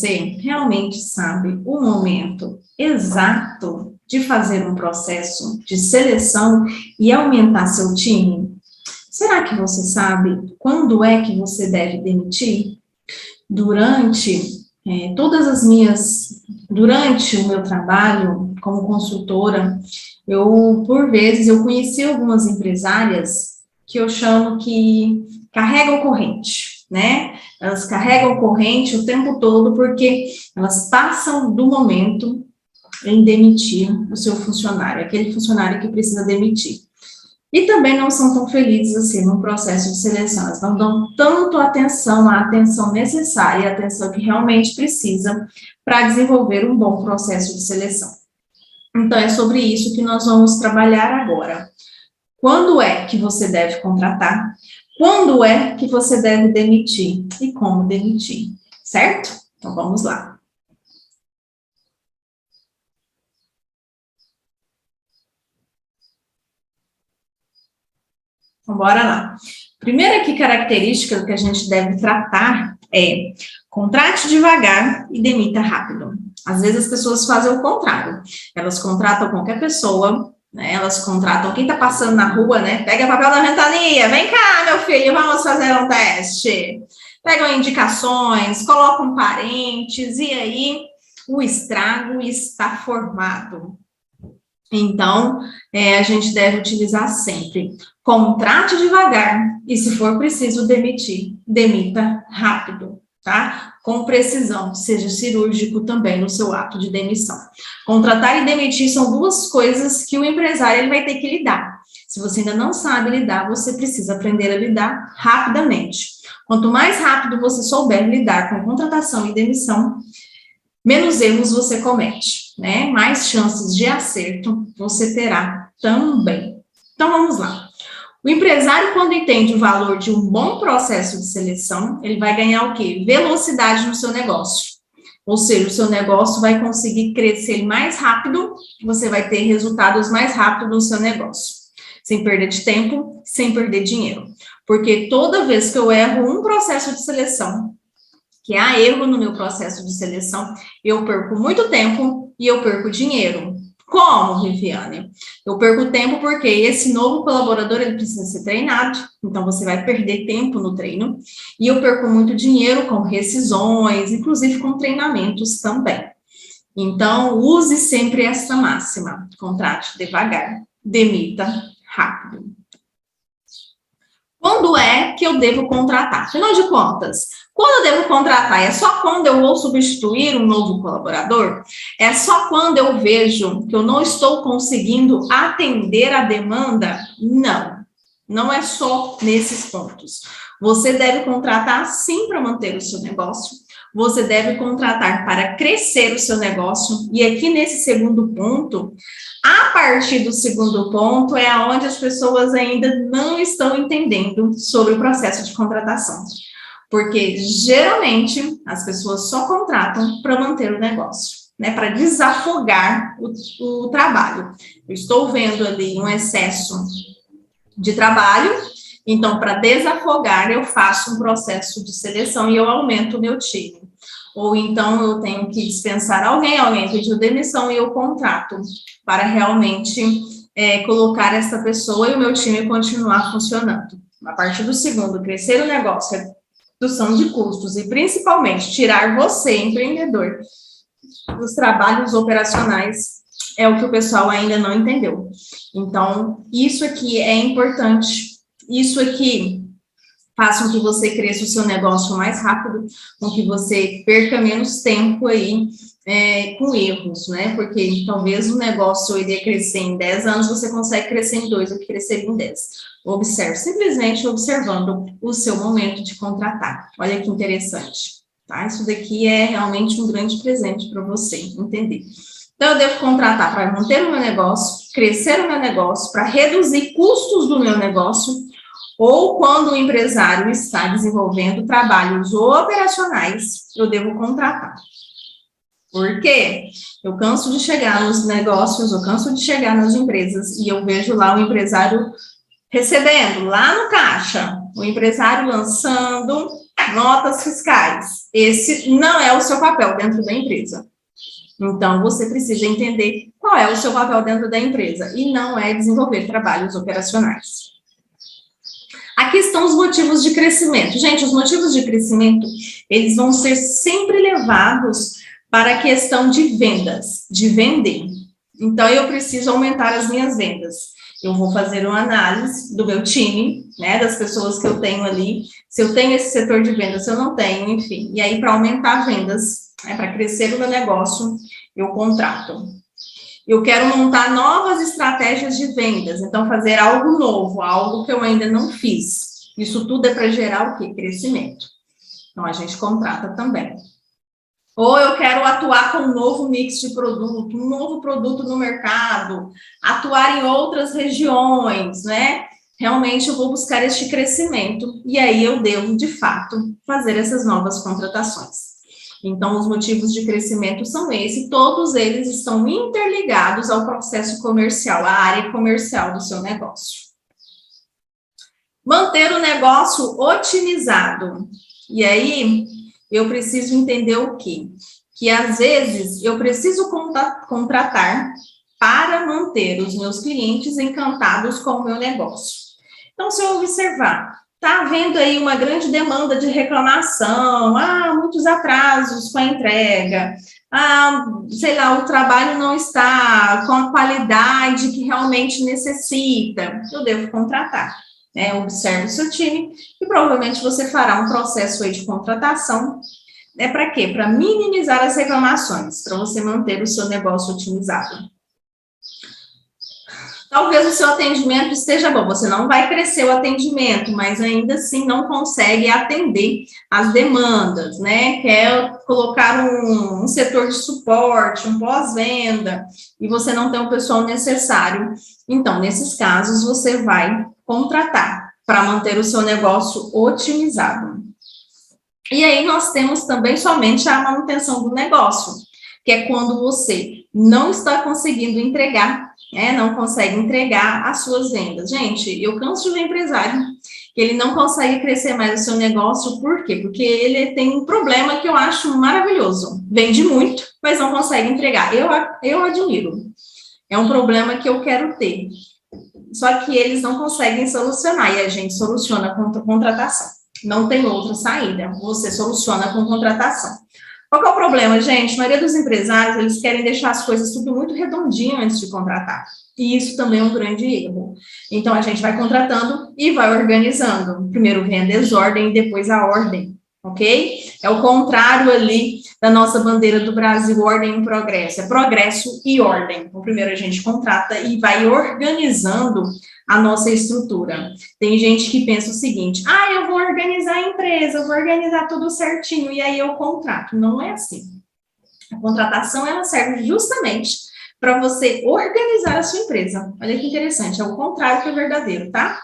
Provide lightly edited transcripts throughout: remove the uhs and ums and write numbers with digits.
você realmente sabe o momento exato de fazer um processo de seleção e aumentar seu time? Será que você sabe quando é que você deve demitir? Durante o meu trabalho como consultora, por vezes, eu conheci algumas empresárias que eu chamo que carregam corrente, né? Elas carregam corrente o tempo todo porque elas passam do momento em demitir o seu funcionário, aquele funcionário que precisa demitir. E também não são tão felizes assim no processo de seleção, elas não dão tanto atenção, a atenção necessária, a atenção que realmente precisa para desenvolver um bom processo de seleção. Então, é sobre isso que nós vamos trabalhar agora. Quando é que você deve contratar? Quando é que você deve demitir? E como demitir, certo? Então, vamos lá. Então, bora lá. Primeira característica que a gente deve tratar é contrate devagar e demita rápido. Às vezes as pessoas fazem o contrário. Elas contratam qualquer pessoa, né? Elas contratam quem está passando na rua, né? Pega papel da ventania, vem cá, meu filho, vamos fazer um teste. Pegam indicações, colocam parentes, e aí o estrago está formado. Então, a gente deve utilizar sempre contrate devagar e, se for preciso demitir, demita rápido, tá? Com precisão, seja cirúrgico também no seu ato de demissão. Contratar e demitir são duas coisas que o empresário ele vai ter que lidar. Se você ainda não sabe lidar, você precisa aprender a lidar rapidamente. Quanto mais rápido você souber lidar com contratação e demissão, menos erros você comete, né? Mais chances de acerto você terá também. Então, vamos lá. O empresário, quando entende o valor de um bom processo de seleção, ele vai ganhar o quê? Velocidade no seu negócio. Ou seja, o seu negócio vai conseguir crescer mais rápido, você vai ter resultados mais rápidos no seu negócio. Sem perder de tempo, sem perder dinheiro. Porque toda vez que eu erro um processo de seleção, que há erro no meu processo de seleção, eu perco muito tempo e eu perco dinheiro. Como, Viviane? Eu perco tempo porque esse novo colaborador, ele precisa ser treinado, então você vai perder tempo no treino, e eu perco muito dinheiro com rescisões, inclusive com treinamentos também. Então, use sempre essa máxima, contrate devagar, demita rápido. Quando é que eu devo contratar? Afinal de contas, quando eu devo contratar? É só quando eu vou substituir um novo colaborador? É só quando eu vejo que eu não estou conseguindo atender a demanda? Não, não é só nesses pontos. Você deve contratar sim para manter o seu negócio, você deve contratar para crescer o seu negócio, e aqui nesse segundo ponto, a partir do segundo ponto é onde as pessoas ainda não estão entendendo sobre o processo de contratação. Porque, geralmente, as pessoas só contratam para manter o negócio, né? Para desafogar o trabalho. Eu estou vendo ali um excesso de trabalho, então, para desafogar, eu faço um processo de seleção e eu aumento o meu time. Ou então, eu tenho que dispensar alguém pediu demissão e eu contrato para realmente colocar essa pessoa e o meu time continuar funcionando. A partir do segundo, crescer o negócio, redução de custos e, principalmente, tirar você, empreendedor, dos trabalhos operacionais, é o que o pessoal ainda não entendeu. Então, isso aqui é importante, isso aqui faz com que você cresça o seu negócio mais rápido, com que você perca menos tempo aí com erros, né? Porque talvez o negócio iria crescer em 10 anos, você consegue crescer em 2, ou crescer em 10. Observe, simplesmente observando o seu momento de contratar. Olha que interessante, tá? Isso daqui é realmente um grande presente para você entender. Então, eu devo contratar para manter o meu negócio, crescer o meu negócio, para reduzir custos do meu negócio, ou quando o empresário está desenvolvendo trabalhos operacionais, eu devo contratar. Por quê? Eu canso de chegar nos negócios, eu canso de chegar nas empresas e eu vejo lá o empresário recebendo, lá no caixa, o empresário lançando notas fiscais. Esse não é o seu papel dentro da empresa. Então, você precisa entender qual é o seu papel dentro da empresa e não é desenvolver trabalhos operacionais. Aqui estão os motivos de crescimento. Gente, os motivos de crescimento, eles vão ser sempre levados para a questão de vendas, de vender. Então, eu preciso aumentar as minhas vendas. Eu vou fazer uma análise do meu time, né, das pessoas que eu tenho ali, se eu tenho esse setor de vendas, se eu não tenho, enfim. E aí, para aumentar vendas, para crescer o meu negócio, eu contrato. Eu quero montar novas estratégias de vendas, então fazer algo novo, algo que eu ainda não fiz. Isso tudo é para gerar o quê? Crescimento. Então, a gente contrata também. Ou eu quero atuar com um novo mix de produto, um novo produto no mercado, atuar em outras regiões, né? Realmente eu vou buscar este crescimento e aí eu devo, de fato, fazer essas novas contratações. Então, os motivos de crescimento são esses, todos eles estão interligados ao processo comercial, à área comercial do seu negócio. Manter o negócio otimizado. E aí, eu preciso entender o quê? Que às vezes eu preciso contratar para manter os meus clientes encantados com o meu negócio. Então, se eu observar, está havendo aí uma grande demanda de reclamação, muitos atrasos com a entrega, sei lá, o trabalho não está com a qualidade que realmente necessita, eu devo contratar. Observe o seu time e provavelmente você fará um processo aí de contratação. Para quê? Para minimizar as reclamações, para você manter o seu negócio otimizado. Talvez o seu atendimento esteja bom, você não vai crescer o atendimento, mas ainda assim não consegue atender as demandas, né? Quer colocar um setor de suporte, um pós-venda, e você não tem o pessoal necessário. Então, nesses casos, você vai contratar para manter o seu negócio otimizado. E aí, nós temos também somente a manutenção do negócio, que é quando você não está conseguindo entregar, não consegue entregar as suas vendas. Gente, eu canso de ver empresário que ele não consegue crescer mais o seu negócio, por quê? Porque ele tem um problema que eu acho maravilhoso, vende muito, mas não consegue entregar. Eu admiro, é um problema que eu quero ter, só que eles não conseguem solucionar, e a gente soluciona com contratação, não tem outra saída, você soluciona com contratação. Qual que é o problema, gente? A maioria dos empresários, eles querem deixar as coisas tudo muito redondinho antes de contratar. E isso também é um grande erro. Então, a gente vai contratando e vai organizando. Primeiro vem a desordem e depois a ordem, ok? É o contrário ali da nossa bandeira do Brasil, ordem e progresso. É progresso e ordem. Então, primeiro a gente contrata e vai organizando a nossa estrutura. Tem gente que pensa o seguinte, eu vou organizar a empresa, eu vou organizar tudo certinho, e aí eu contrato. Não é assim. A contratação, ela serve justamente para você organizar a sua empresa. Olha que interessante, é o contrário que é verdadeiro, tá?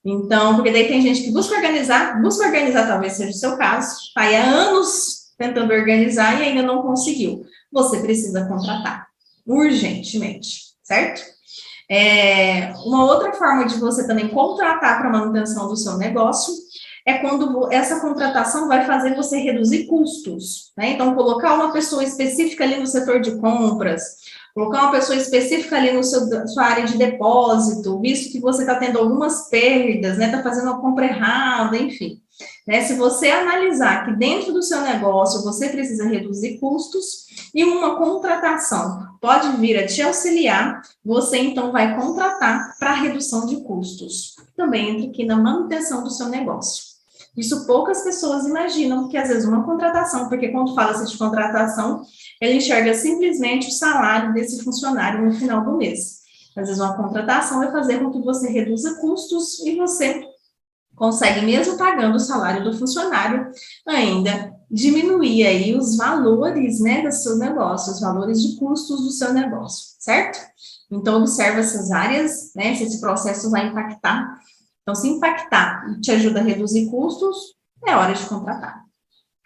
Então, porque daí tem gente que busca organizar talvez seja o seu caso, está aí há anos tentando organizar e ainda não conseguiu. Você precisa contratar, urgentemente, certo? Uma outra forma de você também contratar para manutenção do seu negócio é quando essa contratação vai fazer você reduzir custos, né? Então, colocar uma pessoa específica ali no setor de compras, colocar uma pessoa específica ali no sua área de depósito, visto que você está tendo algumas perdas, né? Está fazendo uma compra errada, enfim. Se você analisar que dentro do seu negócio você precisa reduzir custos e uma contratação pode vir a te auxiliar, você então vai contratar para redução de custos. Também entra aqui na manutenção do seu negócio. Isso poucas pessoas imaginam, que às vezes uma contratação, porque quando fala-se de contratação, ele enxerga simplesmente o salário desse funcionário no final do mês. Às vezes uma contratação vai fazer com que você reduza custos e você consegue, mesmo pagando o salário do funcionário, ainda diminuir aí os valores, né, do seu negócio, os valores de custos do seu negócio, certo? Então, observa essas áreas, né, se esse processo vai impactar. Então, se impactar e te ajuda a reduzir custos, é hora de contratar.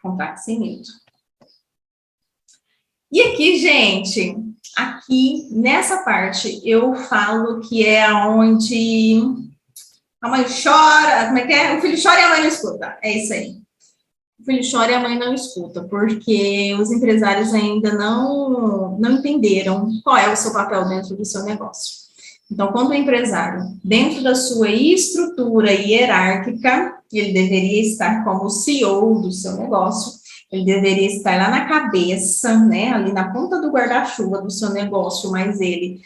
Contrate sem medo. E aqui, gente, aqui nessa parte, eu falo que é onde a mãe chora, como é que é? O filho chora e a mãe não escuta. É isso aí. filho chora e a mãe não escuta, porque os empresários ainda não entenderam qual é o seu papel dentro do seu negócio. Então, quando o empresário, dentro da sua estrutura hierárquica, ele deveria estar como CEO do seu negócio, ele deveria estar lá na cabeça, né, ali na ponta do guarda-chuva do seu negócio, mas ele,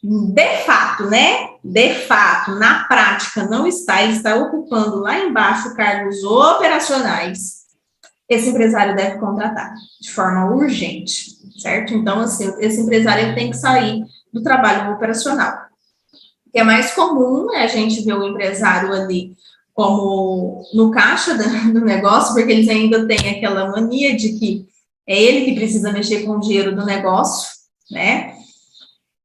de fato, né, na prática, não está, ele está ocupando lá embaixo cargos operacionais. Esse empresário deve contratar de forma urgente, certo? Então, assim, esse empresário tem que sair do trabalho operacional. O que é mais comum é a gente ver o empresário ali como no caixa do negócio, porque eles ainda têm aquela mania de que é ele que precisa mexer com o dinheiro do negócio, né?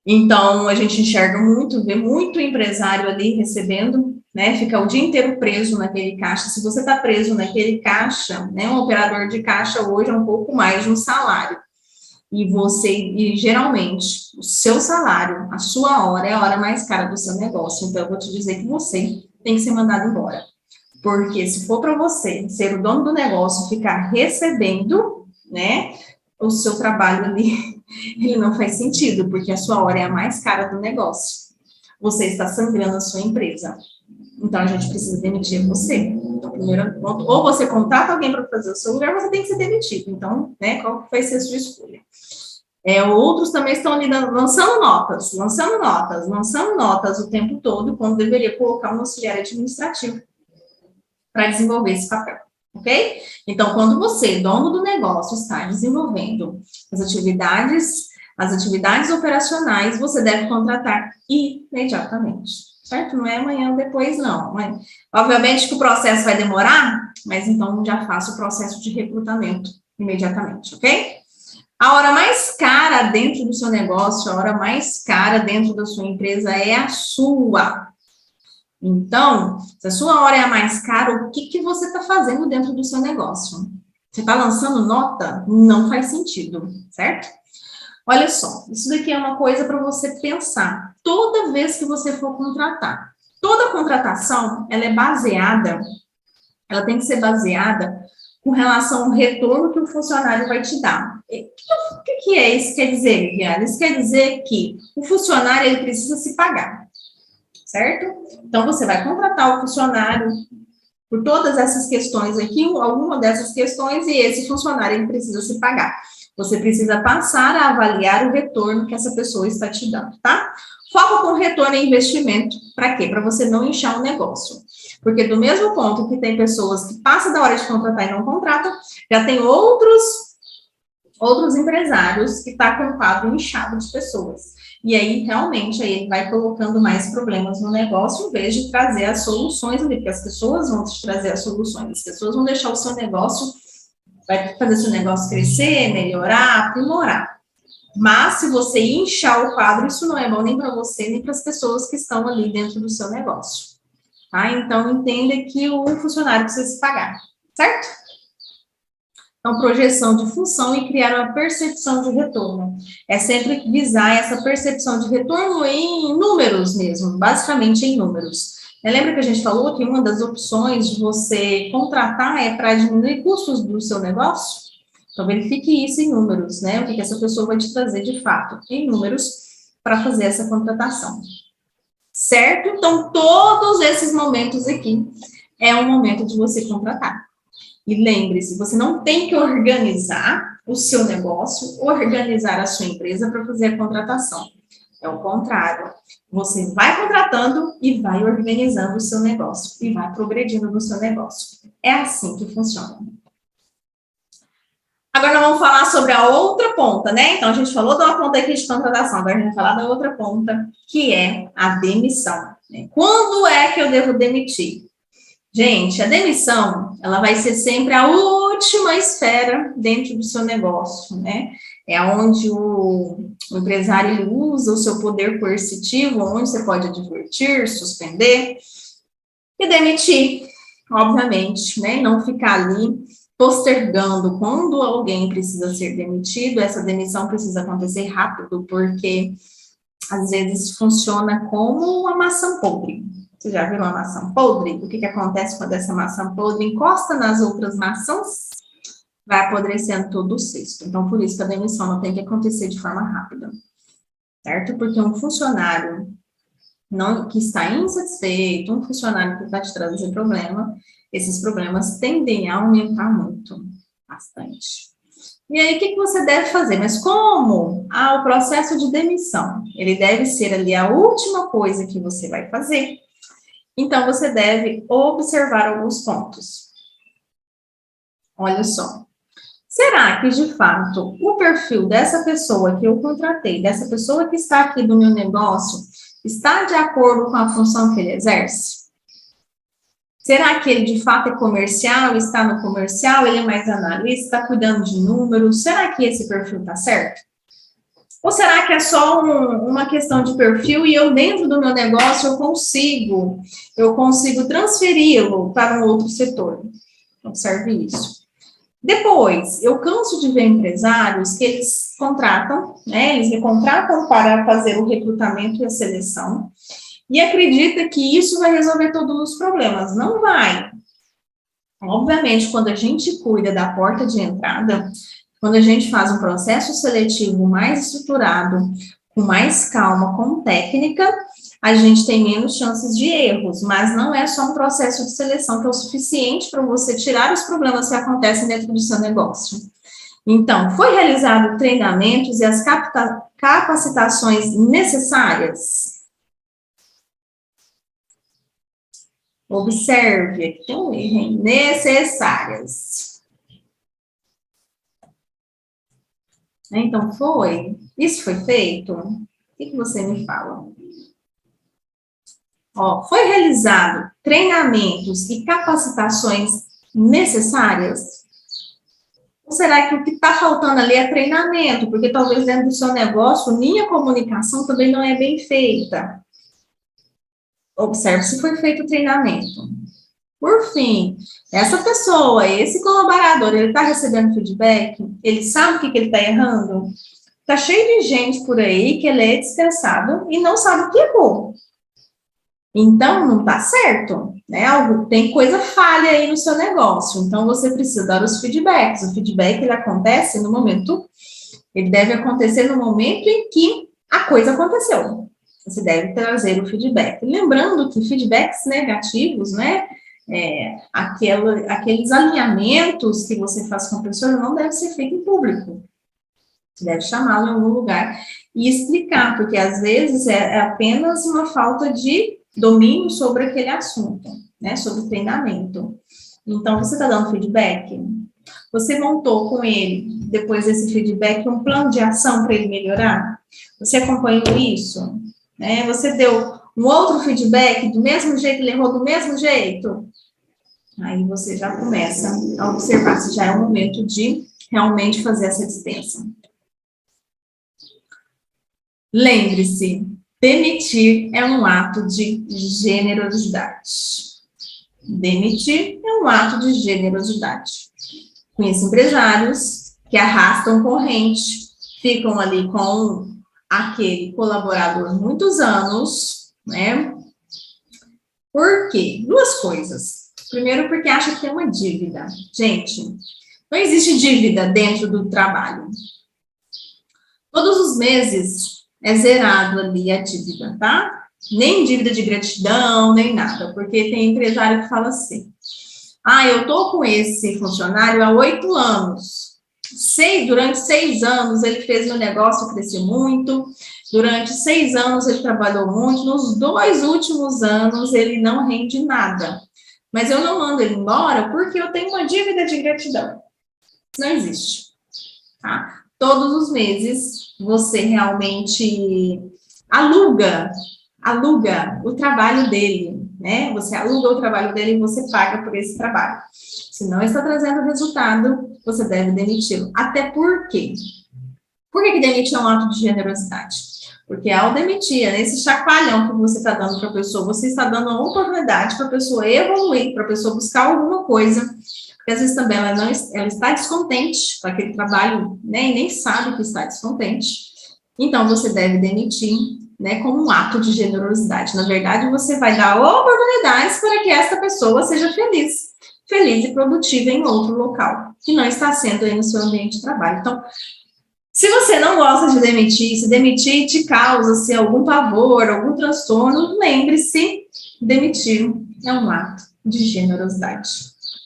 Então, a gente enxerga muito, vê muito empresário ali recebendo, né? Fica o dia inteiro preso naquele caixa. Se você está preso naquele caixa, né? Um operador de caixa hoje é um pouco mais de um salário. E geralmente, o seu salário, a sua hora, é a hora mais cara do seu negócio. Então, eu vou te dizer que você tem que ser mandado embora. Porque se for para você ser o dono do negócio, ficar recebendo, né, o seu trabalho ali, ele não faz sentido, porque a sua hora é a mais cara do negócio. Você está sangrando a sua empresa. Então, a gente precisa demitir você. Então, primeiro, ou você contrata alguém para fazer o seu lugar, você tem que ser demitido. Então, né, qual vai ser a sua escolha? Outros também estão ali lançando notas o tempo todo, quando deveria colocar um auxiliar administrativo para desenvolver esse papel, ok? Então, quando você, dono do negócio, está desenvolvendo as atividades operacionais, você deve contratar imediatamente, certo? Não é amanhã ou depois, não. Mas, obviamente que o processo vai demorar, mas então já faça o processo de recrutamento imediatamente, ok? A hora mais cara dentro do seu negócio, a hora mais cara dentro da sua empresa é a sua. Então, se a sua hora é a mais cara, o que você está fazendo dentro do seu negócio? Você está lançando nota? Não faz sentido, certo? Olha só, isso daqui é uma coisa para você pensar toda vez que você for contratar. Toda contratação, ela tem que ser baseada com relação ao retorno que o funcionário vai te dar. O que é isso? Quer dizer, Viviane? Isso quer dizer que o funcionário ele precisa se pagar, certo? Então, você vai contratar o funcionário por todas essas questões aqui, alguma dessas questões, e esse funcionário ele precisa se pagar. Você precisa passar a avaliar o retorno que essa pessoa está te dando, tá? Foco com retorno em investimento. Para quê? Para você não inchar o negócio. Porque do mesmo ponto que tem pessoas que passam da hora de contratar e não contratam, já tem outros empresários que estão com o quadro inchado de pessoas. E aí, realmente, aí ele vai colocando mais problemas no negócio, em vez de trazer as soluções ali, porque as pessoas vão te trazer as soluções, as pessoas vão deixar o seu negócio, vai fazer seu negócio crescer, melhorar, aprimorar. Mas, se você inchar o quadro, isso não é bom nem para você, nem para as pessoas que estão ali dentro do seu negócio. Tá? Então, entenda que o funcionário precisa se pagar, certo? Então, projeção de função e criar uma percepção de retorno. É sempre visar essa percepção de retorno em números mesmo, basicamente em números. Lembra que a gente falou que uma das opções de você contratar é para diminuir custos do seu negócio? Então, verifique isso em números, né? O que essa pessoa vai te trazer de fato em números para fazer essa contratação. Certo? Então, todos esses momentos aqui é um momento de você contratar. E lembre-se, você não tem que organizar o seu negócio, organizar a sua empresa para fazer a contratação. É o contrário. Você vai contratando e vai organizando o seu negócio e vai progredindo no seu negócio. É assim que funciona. Agora, nós vamos falar sobre a outra ponta, né? Então, a gente falou de uma ponta aqui de contratação, agora a gente vai falar da outra ponta, que é a demissão. Quando é que eu devo demitir? Gente, a demissão, ela vai ser sempre a última esfera dentro do seu negócio, né? É onde o empresário ele usa o seu poder coercitivo, onde você pode advertir, suspender e demitir, obviamente, né? Não ficar ali postergando quando alguém precisa ser demitido. Essa demissão precisa acontecer rápido, porque às vezes funciona como uma maçã podre. Você já viu uma maçã podre? O que acontece quando essa maçã podre encosta nas outras maçãs? vai apodrecendo todo o cesto. Então, por isso que a demissão não tem que acontecer de forma rápida, certo? Porque um funcionário que está insatisfeito, um funcionário que vai te trazer problema, esses problemas tendem a aumentar muito, bastante. E aí, o que você deve fazer? Mas como o processo de demissão, ele deve ser ali a última coisa que você vai fazer, então você deve observar alguns pontos. Olha só. Será que, de fato, o perfil dessa pessoa que eu contratei, dessa pessoa que está aqui do meu negócio, está de acordo com a função que ele exerce? Será que ele, de fato, é comercial, está no comercial, ele é mais analista, está cuidando de números? Será que esse perfil está certo? Ou será que é só uma questão de perfil e eu, dentro do meu negócio, eu consigo transferi-lo para um outro setor? Observe isso. Depois, eu canso de ver empresários que eles contratam, né? Eles me contratam para fazer o recrutamento e a seleção e acredita que isso vai resolver todos os problemas. Não vai. Obviamente, quando a gente cuida da porta de entrada, quando a gente faz um processo seletivo mais estruturado, com mais calma, com técnica, a gente tem menos chances de erros, mas não é só um processo de seleção que é o suficiente para você tirar os problemas que acontecem dentro do seu negócio. Então, foi realizado treinamentos e as capacitações necessárias? Observe, aqui tem um erro, hein? Necessárias. Então, isso foi feito? O que você me fala? Foi realizado treinamentos e capacitações necessárias? Ou será que o que está faltando ali é treinamento? Porque talvez dentro do seu negócio, a comunicação também não é bem feita. Observe se foi feito o treinamento. Por fim, essa pessoa, esse colaborador, ele está recebendo feedback? Ele sabe o que ele está errando? Está cheio de gente por aí que ele é dispensado e não sabe o que errou. Então, não está certo, né? Tem coisa falha aí no seu negócio. Então, você precisa dar os feedbacks. O feedback, ele acontece no momento, ele deve acontecer no momento em que a coisa aconteceu. Você deve trazer o feedback. Lembrando que feedbacks negativos, né? Aqueles alinhamentos que você faz com a pessoa não deve ser feito em público. Você deve chamá-lo em algum lugar e explicar, porque às vezes é apenas uma falta de domínio sobre aquele assunto, né? Sobre treinamento. Então, você está dando feedback? Você montou com ele, depois desse feedback, um plano de ação para ele melhorar? Você acompanhou isso? Né? Você deu um outro feedback do mesmo jeito, ele errou do mesmo jeito? Aí você já começa a observar se já é o momento de realmente fazer essa dispensa. Lembre-se, demitir é um ato de generosidade. Demitir é um ato de generosidade. Conheço empresários que arrastam corrente, ficam ali com aquele colaborador muitos anos, né? Por quê? Duas coisas. Primeiro, porque acha que tem uma dívida. Gente, não existe dívida dentro do trabalho. Todos os meses é zerado ali a dívida, tá? Nem dívida de gratidão, nem nada. Porque tem empresário que fala assim, eu tô com esse funcionário há 8 anos. Durante 6 anos ele fez meu negócio crescer muito. Durante 6 anos ele trabalhou muito. Nos 2 últimos anos ele não rende nada. Mas eu não mando ele embora porque eu tenho uma dívida de gratidão. Isso não existe, tá? Todos os meses você realmente aluga o trabalho dele, né? Você aluga o trabalho dele e você paga por esse trabalho. Se não está trazendo resultado, você deve demiti-lo. Até por quê? Por que demitir é um ato de generosidade? Porque ao demitir, nesse chacoalhão que você está dando para a pessoa, você está dando uma oportunidade para a pessoa evoluir, para a pessoa buscar alguma coisa, porque às vezes também ela está descontente com aquele trabalho, né, e nem sabe que está descontente. Então, você deve demitir, né, como um ato de generosidade. Na verdade, você vai dar oportunidades para que essa pessoa seja feliz. feliz e produtiva em outro local, que não está sendo aí no seu ambiente de trabalho. Então, se você não gosta de demitir, se demitir te causa algum pavor, algum transtorno, lembre-se, demitir é um ato de generosidade.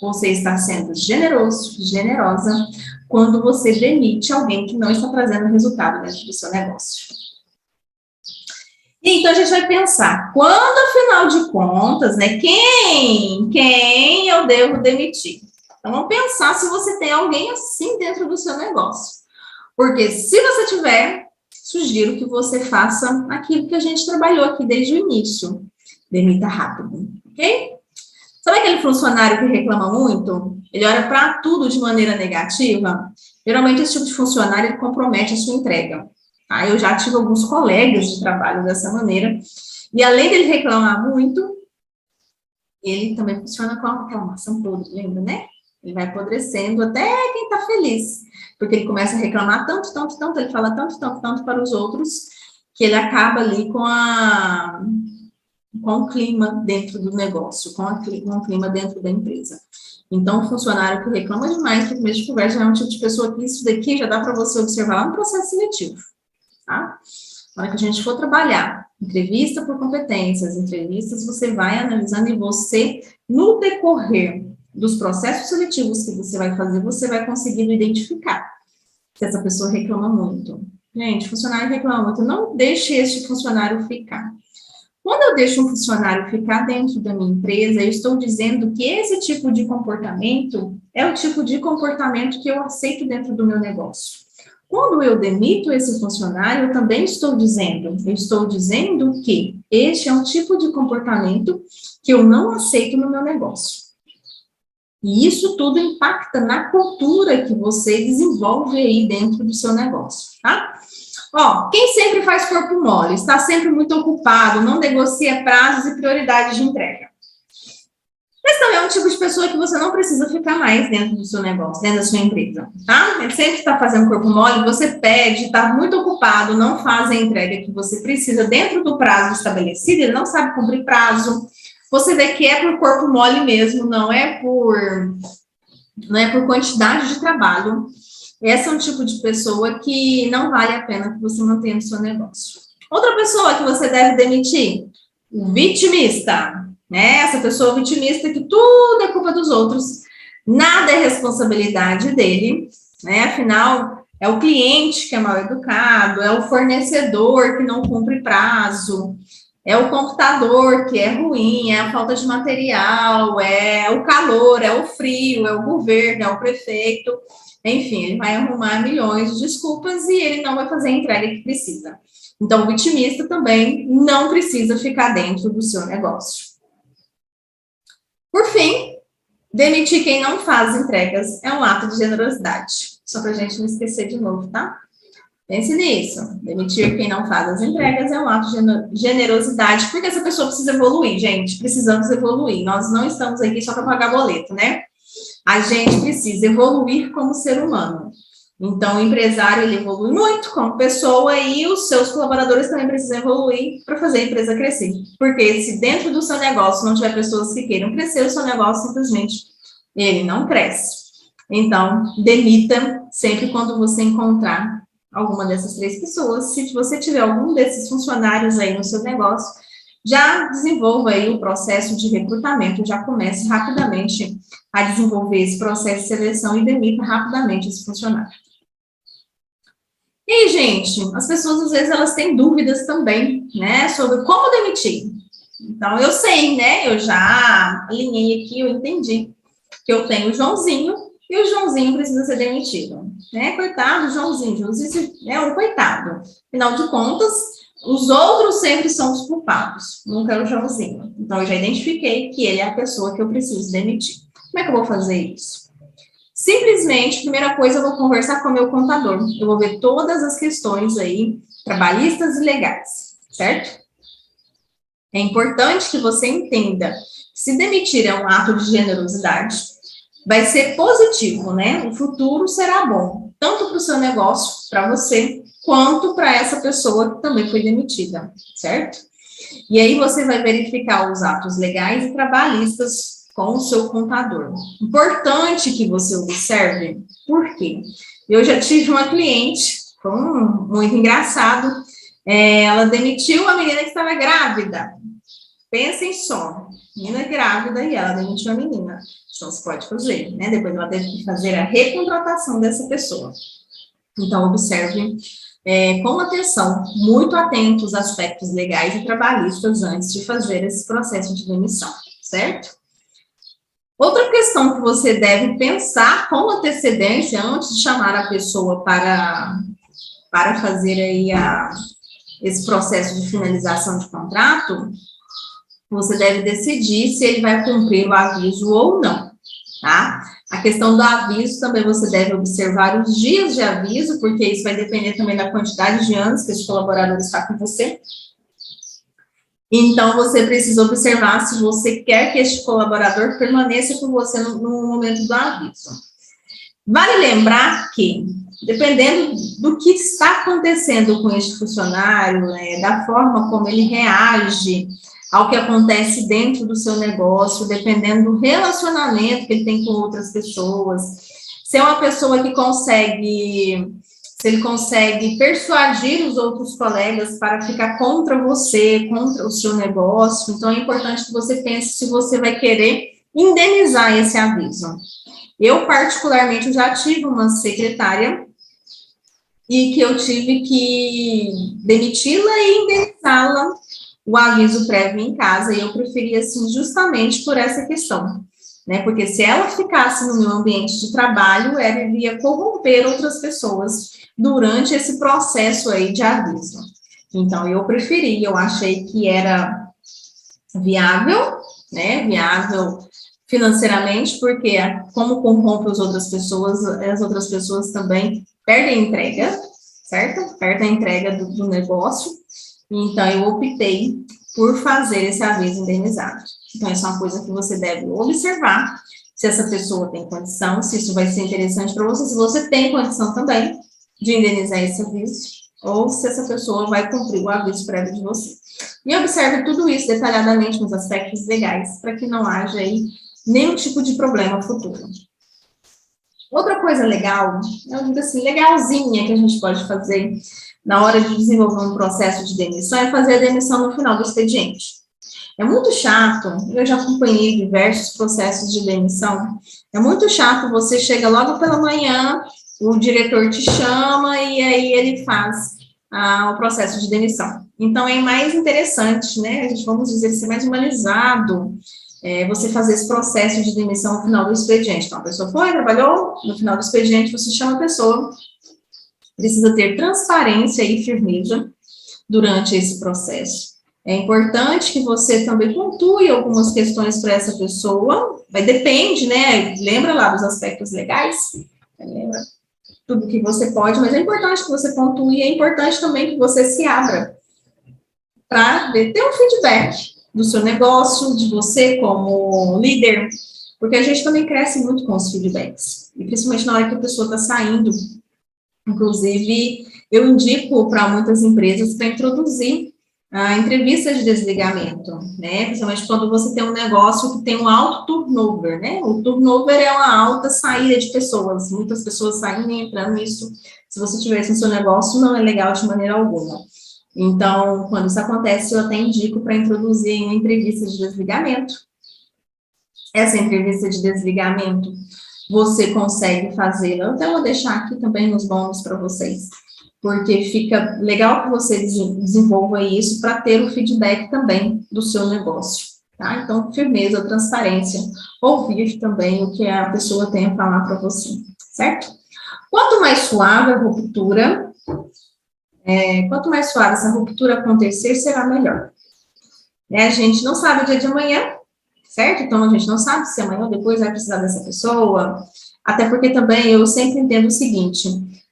Você está sendo generoso, generosa, quando você demite alguém que não está trazendo resultado dentro do seu negócio. Então, a gente vai pensar, quando, afinal de contas, né, quem eu devo demitir? Então, vamos pensar se você tem alguém assim dentro do seu negócio. Porque se você tiver, sugiro que você faça aquilo que a gente trabalhou aqui desde o início. Demita rápido, ok? Sabe aquele funcionário que reclama muito? Ele olha para tudo de maneira negativa? Geralmente, esse tipo de funcionário, ele compromete a sua entrega. Tá? Eu já tive alguns colegas de trabalho dessa maneira. E além dele reclamar muito, ele também funciona com a reclamação toda, lembra, né? Ele vai apodrecendo até quem está feliz. Porque ele começa a reclamar tanto, ele fala tanto para os outros, que ele acaba ali com o clima dentro do negócio, com o clima dentro da empresa. Então, o funcionário que reclama demais, que começo de conversa, é um tipo de pessoa que isso daqui já dá para você observar lá no processo seletivo, tá? Na hora que a gente for trabalhar, entrevista por competências, entrevistas, você vai analisando e você, no decorrer dos processos seletivos que você vai fazer, você vai conseguindo identificar se essa pessoa reclama muito. Gente, funcionário reclama muito, não deixe este funcionário ficar. Quando eu deixo um funcionário ficar dentro da minha empresa, eu estou dizendo que esse tipo de comportamento é o tipo de comportamento que eu aceito dentro do meu negócio. Quando eu demito esse funcionário, eu também estou dizendo que este é um tipo de comportamento que eu não aceito no meu negócio. E isso tudo impacta na cultura que você desenvolve aí dentro do seu negócio, tá? Ó, quem sempre faz corpo mole, está sempre muito ocupado, não negocia prazos e prioridades de entrega. Esse também é um tipo de pessoa que você não precisa ficar mais dentro do seu negócio, dentro da sua empresa, tá? Ele sempre está fazendo corpo mole, você pede, está muito ocupado, não faz a entrega que você precisa dentro do prazo estabelecido, ele não sabe cumprir prazo. Você vê que é por corpo mole mesmo, não é por quantidade de trabalho. Esse é um tipo de pessoa que não vale a pena que você mantenha no seu negócio. Outra pessoa que você deve demitir, o vitimista, né? Essa pessoa vitimista que tudo é culpa dos outros, nada é responsabilidade dele, né? Afinal, é o cliente que é mal educado, é o fornecedor que não cumpre prazo, é o computador que é ruim, é a falta de material, é o calor, é o frio, é o governo, é o prefeito. Enfim, ele vai arrumar milhões de desculpas e ele não vai fazer a entrega que precisa. Então, o vitimista também não precisa ficar dentro do seu negócio. Por fim, demitir quem não faz entregas é um ato de generosidade. Só para a gente não esquecer de novo, tá? Pense nisso. Demitir quem não faz as entregas é um ato de generosidade, porque essa pessoa precisa evoluir, gente. Precisamos evoluir. Nós não estamos aqui só para pagar boleto, né? A gente precisa evoluir como ser humano. Então, o empresário, ele evolui muito como pessoa e os seus colaboradores também precisam evoluir para fazer a empresa crescer. Porque se dentro do seu negócio não tiver pessoas que queiram crescer, o seu negócio simplesmente, ele não cresce. Então, demita sempre quando você encontrar alguma dessas três pessoas. Se você tiver algum desses funcionários aí no seu negócio, já desenvolva aí o processo de recrutamento, já comece rapidamente a desenvolver esse processo de seleção e demita rapidamente esse funcionário. E, gente, as pessoas, às vezes, elas têm dúvidas também, né, sobre como demitir. Então, eu sei, né, eu já alinhei aqui, eu entendi que eu tenho o Joãozinho e o Joãozinho precisa ser demitido, né, coitado do Joãozinho, Joãozinho é um coitado. Afinal de contas, os outros sempre são os culpados, nunca é o Joãozinho. Então, eu já identifiquei que ele é a pessoa que eu preciso demitir. Como é que eu vou fazer isso? Simplesmente, primeira coisa, eu vou conversar com o meu contador. Eu vou ver todas as questões aí, trabalhistas e legais, certo? É importante que você entenda que se demitir é um ato de generosidade, vai ser positivo, né? O futuro será bom, tanto para o seu negócio, para você, quanto para essa pessoa que também foi demitida, certo? E aí você vai verificar os atos legais e trabalhistas com o seu contador. Importante que você observe, por quê? Eu já tive uma cliente, foi muito engraçado, ela demitiu a menina que estava grávida. Pensem só, menina grávida e ela demitiu a menina. Isso não se pode fazer, né? Depois ela teve que fazer a recontratação dessa pessoa. Então, observe com atenção, muito atento aos aspectos legais e trabalhistas antes de fazer esse processo de demissão, certo? Outra questão que você deve pensar com antecedência, antes de chamar a pessoa para fazer aí esse processo de finalização de contrato, você deve decidir se ele vai cumprir o aviso ou não, tá? A questão do aviso também você deve observar os dias de aviso, porque isso vai depender também da quantidade de anos que esse colaborador está com você. Então, você precisa observar se você quer que este colaborador permaneça com você no momento do aviso. Vale lembrar que, dependendo do que está acontecendo com este funcionário, da forma como ele reage ao que acontece dentro do seu negócio, dependendo do relacionamento que ele tem com outras pessoas, se é uma pessoa que se ele consegue persuadir os outros colegas para ficar contra você, contra o seu negócio, então é importante que você pense se você vai querer indenizar esse aviso. Eu, particularmente, já tive uma secretária e que eu tive que demiti-la e indenizá-la o aviso prévio em casa, e eu preferia, assim, justamente por essa questão, né? Porque se ela ficasse no meu ambiente de trabalho, ela iria corromper outras pessoas durante esse processo aí de aviso. Então, eu preferi, eu achei que era viável, né? Viável financeiramente, porque como corrompe as outras pessoas também perdem a entrega, certo? Perdem a entrega do negócio. Então, eu optei por fazer esse aviso indenizado. Então, isso é uma coisa que você deve observar, se essa pessoa tem condição, se isso vai ser interessante para você, se você tem condição também de indenizar esse aviso, ou se essa pessoa vai cumprir o aviso prévio de você. E observe tudo isso detalhadamente nos aspectos legais, para que não haja aí nenhum tipo de problema futuro. Outra coisa legal, eu digo assim, legalzinha que a gente pode fazer na hora de desenvolver um processo de demissão é fazer a demissão no final do expediente. É muito chato, eu já acompanhei diversos processos de demissão, é muito chato, você chega logo pela manhã, o diretor te chama e aí ele faz o processo de demissão. Então, é mais interessante, né, a gente, vamos dizer, ser mais humanizado, você fazer esse processo de demissão no final do expediente. Então, a pessoa foi, trabalhou, no final do expediente você chama a pessoa, precisa ter transparência e firmeza durante esse processo. É importante que você também pontue algumas questões para essa pessoa, depende, né, lembra lá dos aspectos legais, lembra tudo que você pode, mas é importante que você pontue, e é importante também que você se abra para ter um feedback do seu negócio, de você como líder, porque a gente também cresce muito com os feedbacks, e principalmente na hora que a pessoa está saindo. Inclusive, eu indico para muitas empresas para introduzir a entrevista de desligamento, né? Principalmente quando você tem um negócio que tem um alto turnover, né? O turnover é uma alta saída de pessoas, muitas pessoas saindo e entrando nisso. Se você tivesse no seu negócio, não é legal de maneira alguma. Então, quando isso acontece, eu até indico para introduzir uma entrevista de desligamento. Essa entrevista de desligamento, você consegue fazê-la. Eu até vou deixar aqui também nos bônus para vocês, porque fica legal que você desenvolva isso para ter o feedback também do seu negócio, tá? Então, firmeza, transparência, ouvir também o que a pessoa tem a falar para você, certo? Quanto mais suave a ruptura, quanto mais suave essa ruptura acontecer, será melhor. A gente não sabe o dia de amanhã, certo? Então, a gente não sabe se amanhã ou depois vai precisar dessa pessoa, até porque também eu sempre entendo o seguinte: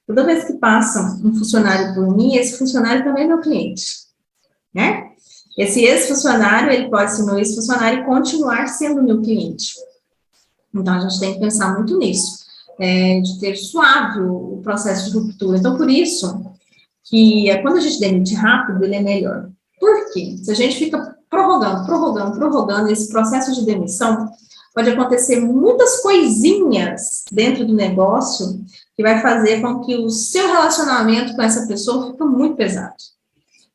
toda vez que passa um funcionário por mim, esse funcionário também é meu cliente, né? Esse ex-funcionário, ele pode ser meu ex-funcionário e continuar sendo meu cliente. Então, a gente tem que pensar muito nisso, de ter suave o processo de ruptura. Então, por isso que quando a gente demite rápido, ele é melhor. Por quê? Se a gente fica prorrogando esse processo de demissão, pode acontecer muitas coisinhas dentro do negócio que vai fazer com que o seu relacionamento com essa pessoa fique muito pesado.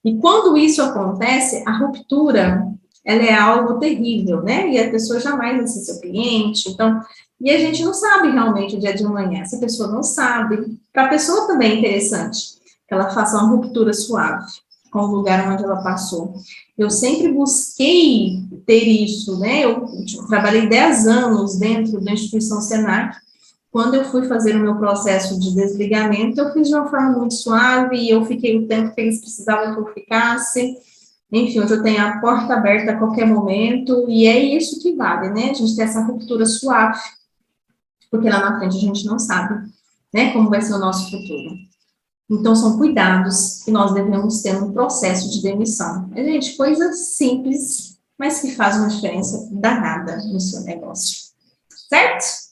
E quando isso acontece, a ruptura, ela é algo terrível, né? E a pessoa jamais vai ser seu cliente, então, e a gente não sabe realmente o dia de amanhã, essa pessoa não sabe. Para a pessoa também é interessante que ela faça uma ruptura suave com o lugar onde ela passou. Eu sempre busquei ter isso, né? Eu trabalhei 10 anos dentro da instituição Senac. Quando eu fui fazer o meu processo de desligamento, eu fiz de uma forma muito suave, e eu fiquei o tempo que eles precisavam que eu ficasse. Enfim, hoje eu tenho a porta aberta a qualquer momento, e é isso que vale, né? A gente ter essa ruptura suave, porque lá na frente a gente não sabe, né, como vai ser o nosso futuro. Então, são cuidados que nós devemos ter no processo de demissão. Gente, coisa simples, mas que faz uma diferença danada no seu negócio. Certo?